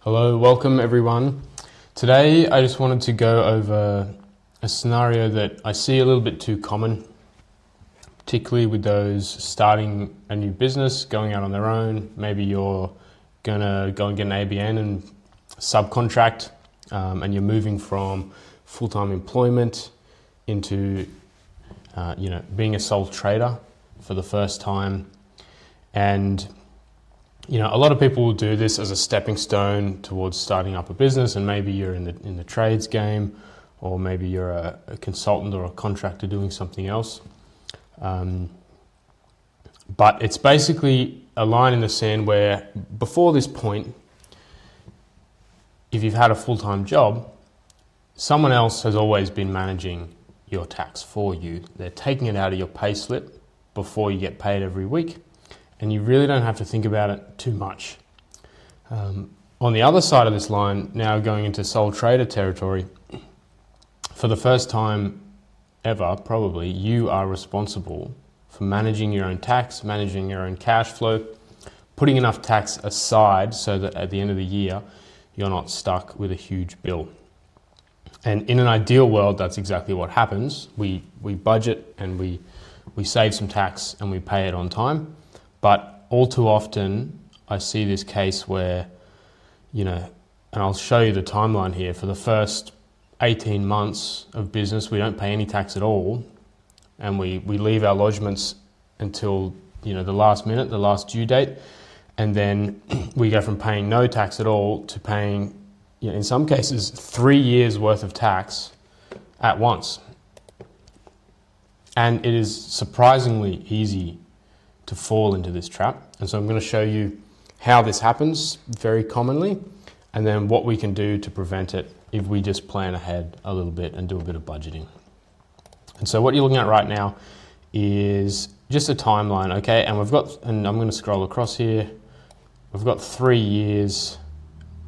Hello, welcome everyone. Today I just wanted to go over a scenario that I see a little bit too common, particularly with those starting a new business, going out on their own. Maybe you're gonna go and get an ABN and subcontract, and you're moving from full-time employment into being a sole trader for the first time. And a lot of people will do this as a stepping stone towards starting up a business, and maybe you're in the trades game, or maybe you're a consultant or a contractor doing something else. But it's basically a line in the sand where before this point, if you've had a full-time job, someone else has always been managing your tax for you. They're taking it out of your pay slip before you get paid every week, and you really don't have to think about it too much. On the other side of this line, now going into sole trader territory, for the first time ever, probably, you are responsible for managing your own tax, managing your own cash flow, putting enough tax aside so that at the end of the year, you're not stuck with a huge bill. And in an ideal world, that's exactly what happens. We budget and we save some tax and we pay it on time. But all too often, I see this case where, and I'll show you the timeline here. For the first 18 months of business, we don't pay any tax at all. And we leave our lodgements until, the last minute, the last due date. And then we go from paying no tax at all to paying, in some cases, 3 years worth of tax at once. And it is surprisingly easy to fall into this trap. And so I'm going to show you how this happens very commonly, and then what we can do to prevent it if we just plan ahead a little bit and do a bit of budgeting. And so what you're looking at right now is just a timeline, okay? And and I'm going to scroll across here. We've got 3 years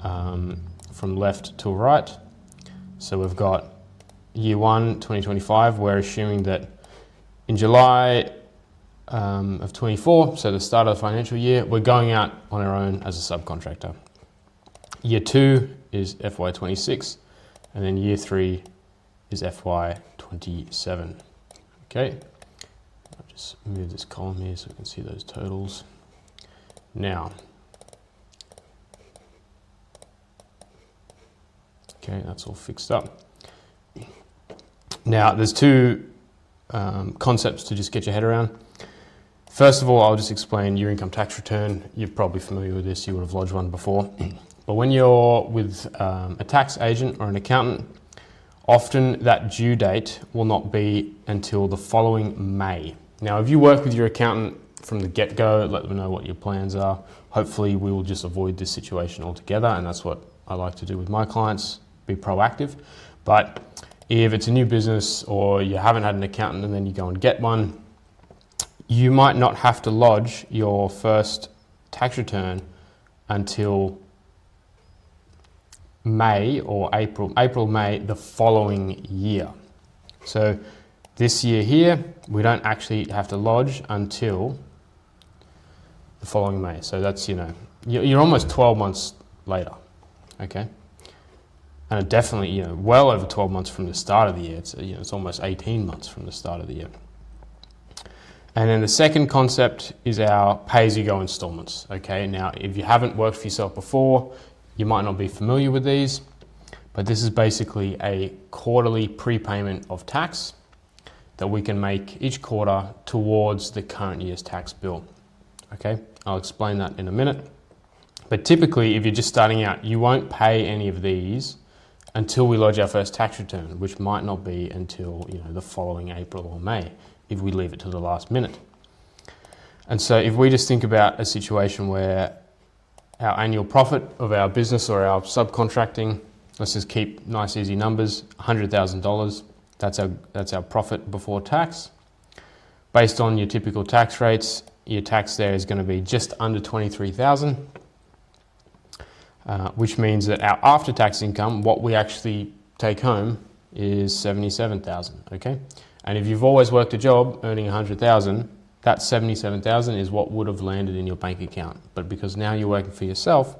from left to right. So we've got year 1, 2025. We're assuming that in July of 24, so the start of the financial year, we're going out on our own as a subcontractor. Year 2 is FY26, and then year 3 is FY27. Okay, I'll just move this column here so we can see those totals. Now, okay, that's all fixed up. Now, there's two concepts to just get your head around. First of all, I'll just explain your income tax return. You're probably familiar with this, you would have lodged one before. But when you're with a tax agent or an accountant, often that due date will not be until the following May. Now, if you work with your accountant from the get-go, let them know what your plans are. Hopefully, we will just avoid this situation altogether, and that's what I like to do with my clients, be proactive. But if it's a new business or you haven't had an accountant and then you go and get one, you might not have to lodge your first tax return until May or April, May the following year. So this year here, we don't actually have to lodge until the following May. So that's, you're almost 12 months later, okay? And definitely, well over 12 months from the start of the year. It's almost 18 months from the start of the year. And then the second concept is our pay-as-you-go installments, okay? Now, if you haven't worked for yourself before, you might not be familiar with these, but this is basically a quarterly prepayment of tax that we can make each quarter towards the current year's tax bill, okay? I'll explain that in a minute. But typically, if you're just starting out, you won't pay any of these until we lodge our first tax return, which might not be until, the following April or May, if we leave it to the last minute. And so if we just think about a situation where our annual profit of our business or our subcontracting, let's just keep nice easy numbers, $100,000, that's our profit before tax. Based on your typical tax rates, your tax there is going to be just under $23,000, which means that our after-tax income, what we actually take home, is $77,000, okay? And if you've always worked a job earning $100,000, that $77,000 is what would have landed in your bank account. But because now you're working for yourself,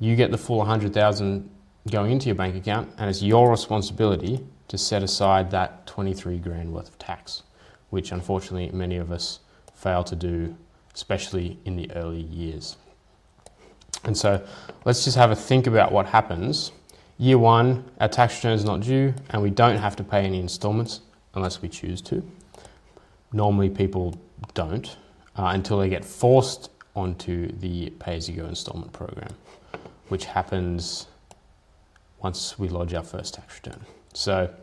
you get the full 100,000 going into your bank account, and it's your responsibility to set aside that 23 grand worth of tax, which unfortunately many of us fail to do, especially in the early years. And so let's just have a think about what happens. Year one, our tax return is not due, and we don't have to pay any installments unless we choose to. Normally people don't until they get forced onto the pay-as-you-go installment program, which happens once we lodge our first tax return. So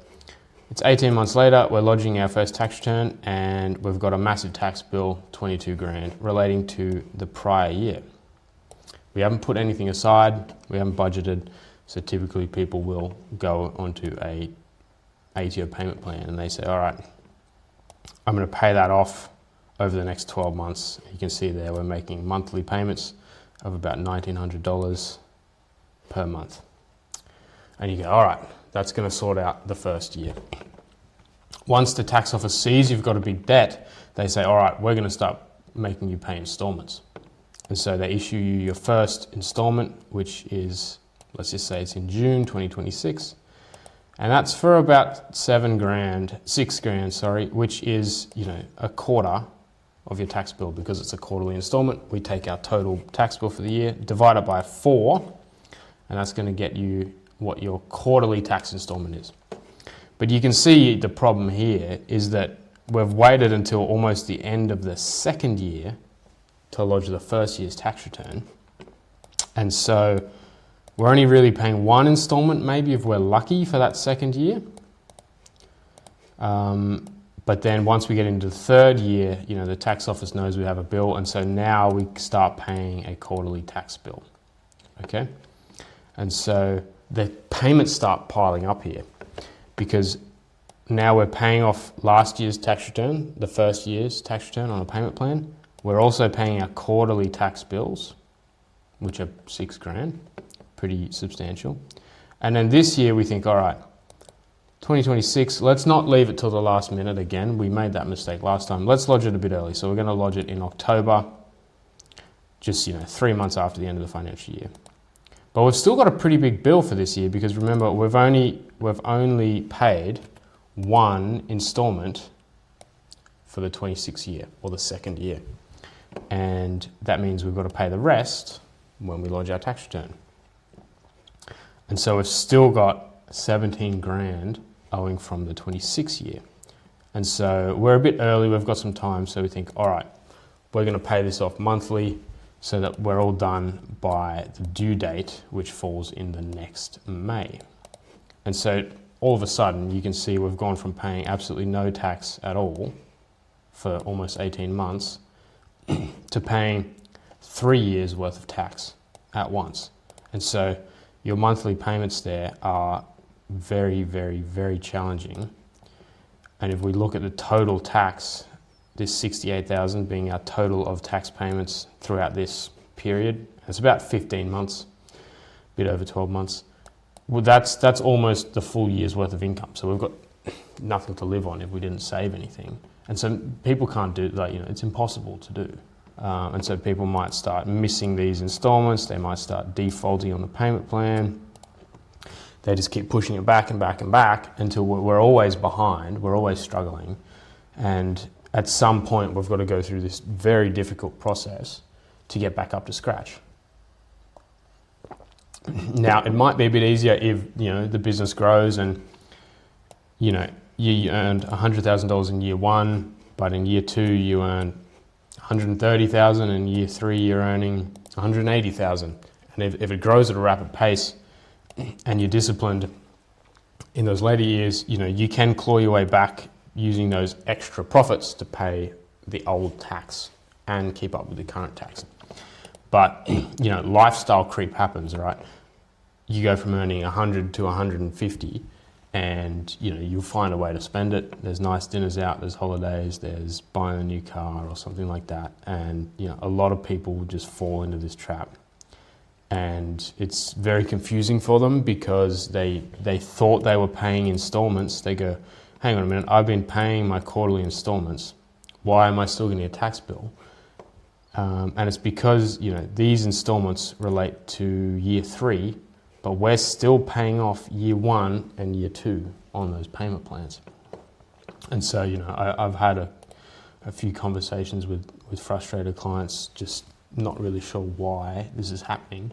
it's 18 months later, we're lodging our first tax return, and we've got a massive tax bill, 22 grand, relating to the prior year. We haven't put anything aside, we haven't budgeted, so typically people will go onto a ATO payment plan and they say, all right, I'm going to pay that off over the next 12 months. You can see there we're making monthly payments of about $1,900 per month. And you go, all right, that's going to sort out the first year. Once the tax office sees you've got a big debt, they say, all right, we're going to start making you pay installments. And so they issue you your first installment, which is, let's just say it's in June 2026. And that's for about 6 grand, which is, a quarter of your tax bill. Because it's a quarterly installment, we take our total tax bill for the year, divide it by 4, and that's going to get you what your quarterly tax installment is. But you can see the problem here is that we've waited until almost the end of the second year to lodge the first year's tax return. And so we're only really paying one installment, maybe if we're lucky, for that second year. But then once we get into the third year, the tax office knows we have a bill, and so now we start paying a quarterly tax bill. Okay? And so the payments start piling up here because now we're paying off last year's tax return, the first year's tax return on a payment plan. We're also paying our quarterly tax bills, which are 6 grand, pretty substantial. And then this year we think, all right, 2026, let's not leave it till the last minute again. We made that mistake last time. Let's lodge it a bit early. So we're going to lodge it in October, just 3 months after the end of the financial year. But we've still got a pretty big bill for this year because remember, we've only paid one installment for the 26 year or the second year. And that means we've got to pay the rest when we lodge our tax return. And so we've still got 17 grand owing from the 26 year. And so we're a bit early, we've got some time, so we think, all right, we're going to pay this off monthly so that we're all done by the due date, which falls in the next May. And so all of a sudden, you can see we've gone from paying absolutely no tax at all for almost 18 months to paying 3 years worth of tax at once. And so your monthly payments there are very, very, very challenging. And if we look at the total tax, this 68,000 being our total of tax payments throughout this period, it's about 15 months, a bit over 12 months. Well, that's almost the full year's worth of income. So we've got nothing to live on if we didn't save anything. And so people can't do that, it's impossible to do. And so people might start missing these installments, they might start defaulting on the payment plan. They just keep pushing it back and back and back until we're always behind, we're always struggling. And at some point we've got to go through this very difficult process to get back up to scratch. Now, it might be a bit easier if, the business grows and, you earned $100,000 in year one, but in year two you earn $130,000, and in year three you're earning $180,000. And if it grows at a rapid pace and you're disciplined in those later years, you can claw your way back using those extra profits to pay the old tax and keep up with the current tax. But, lifestyle creep happens, right? You go from earning 100 to 150 and, you'll find a way to spend it. There's nice dinners out, there's holidays, there's buying a new car or something like that. And, a lot of people will just fall into this trap. And it's very confusing for them because they thought they were paying installments. They go, hang on a minute, I've been paying my quarterly installments. Why am I still getting a tax bill? And it's because, you know, these installments relate to year 3, but we're still paying off year 1 and year 2 on those payment plans. And so, you know, I've had a few conversations with frustrated clients, just not really sure why this is happening.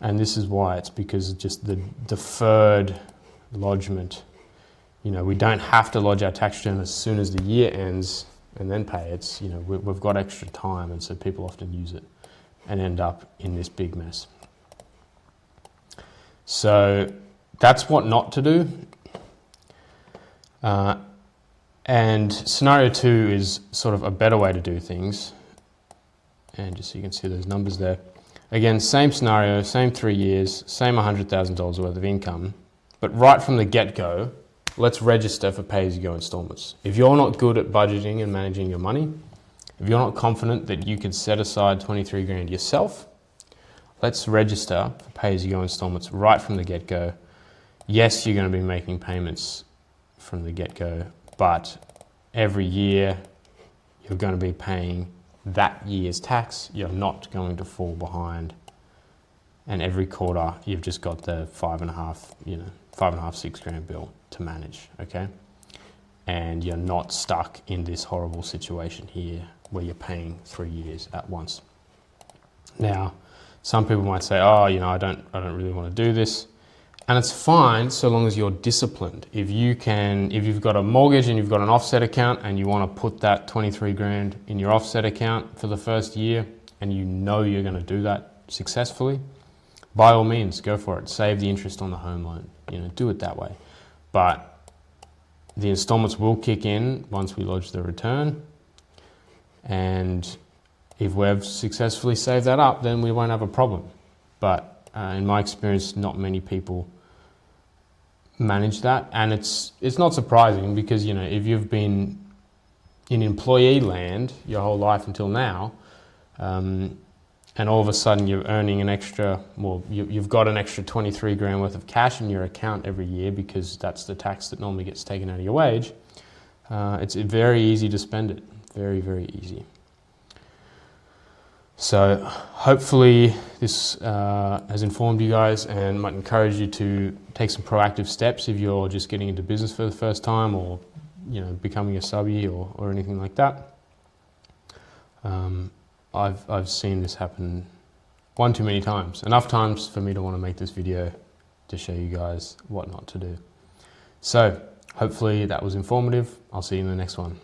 And this is why. It's because of just the deferred lodgement. You know, we don't have to lodge our tax return as soon as the year ends and then pay. It's, you know, we've got extra time, and so people often use it and end up in this big mess. So that's what not to do. And scenario 2 is sort of a better way to do things. And just so you can see those numbers there. Again, same scenario, same 3 years, same $100,000 worth of income. But right from the get-go, let's register for pay-as-you-go installments. If you're not good at budgeting and managing your money, if you're not confident that you can set aside 23 grand yourself, let's register for pay-as-you-go installments right from the get-go. Yes, you're going to be making payments from the get-go, but every year you're going to be paying that year's tax. You're not going to fall behind. And every quarter you've just got the 5.5, 6 grand bill to manage, okay? And you're not stuck in this horrible situation here where you're paying 3 years at once. Now, some people might say, oh, you know, I don't really want to do this. And it's fine so long as you're disciplined. If you've got a mortgage and you've got an offset account and you want to put that 23 grand in your offset account for the first year, and you know you're going to do that successfully, by all means, go for it. Save the interest on the home loan. You know, do it that way. But the installments will kick in once we lodge the return. And if we've successfully saved that up, then we won't have a problem. But in my experience, not many people manage that. And it's not surprising because, you know, if you've been in employee land your whole life until now, and all of a sudden you're earning an extra, you've got an extra 23 grand worth of cash in your account every year because that's the tax that normally gets taken out of your wage, it's very easy to spend it. Very, very easy. So hopefully this has informed you guys and might encourage you to take some proactive steps if you're just getting into business for the first time, or, you know, becoming a subby or anything like that. I've seen this happen one too many times. Enough times for me to want to make this video to show you guys what not to do. So hopefully that was informative. I'll see you in the next one.